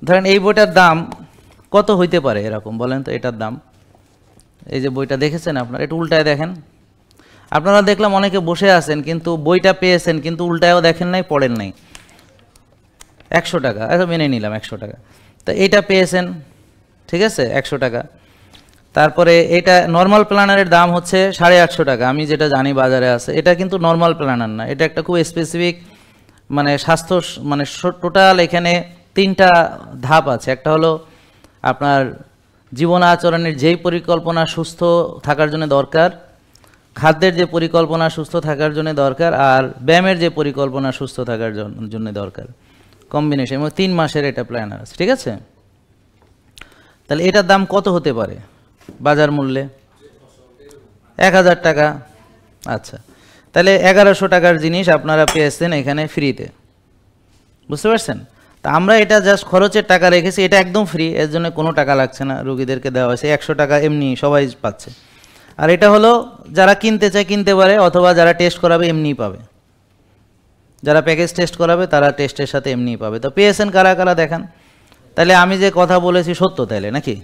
ধরেন এই বইটার দাম কত হইতে পারে এরকম বলেন তো, এটার দাম, এই যে বইটা দেখেছেন আপনারা, একটু উল্টায় দেখেন। আপনারা দেখলাম অনেকে বসে আছেন কিন্তু বইটা পেয়েছেন কিন্তু উল্টায়ও দেখেন নাই, পড়েন নাই। 100 টাকা, আচ্ছা মেনে নিলাম 100 টাকা। তো এইটা পেয়েছেন, ঠিক আছে, 100 টাকা। তারপরে এটা নর্মাল প্ল্যানারের দাম হচ্ছে 850 টাকা, আমি যেটা জানি বাজারে আছে। এটা কিন্তু নর্মাল প্ল্যানার না, এটা একটা খুব স্পেসিফিক মানে স্বাস্থ্য, মানে টোটাল এখানে 3টা ধাপ আছে। একটা হলো আপনার জীবন আচরণের যেই পরিকল্পনা সুস্থ থাকার জন্য দরকার, খাদ্যের যে পরিকল্পনা সুস্থ থাকার জন্য দরকার, আর ব্যায়ামের যে পরিকল্পনা সুস্থ থাকার জন্য দরকার, কম্বিনেশন। এবং 3 মাসের এটা প্ল্যানার আছে, ঠিক আছে। তাহলে এটার দাম কত হতে পারে বাজার মূল্যে? 1000 টাকা। আচ্ছা, তাহলে 1100 টাকার জিনিস আপনারা পেয়েছেন এখানে ফ্রিতে, বুঝতে পারছেন? তা আমরা এটা জাস্ট খরচের টাকা রেখেছি, এটা একদম ফ্রি, এর জন্য কোনো টাকা লাগছে না, রোগীদেরকে দেওয়া হয়েছে। 100 টাকা এমনি সবাই পাচ্ছে। আর এটা হলো যারা কিনতে চায় কিনতে পারে, অথবা যারা টেস্ট করাবে এমনিই পাবে, যারা প্যাকেজ টেস্ট করাবে তারা টেস্টের সাথে এমনিই পাবে। তো পেয়েছেন কারা কারা দেখান। তাহলে আমি যে কথা বলেছি সত্য তাইলে নাকি?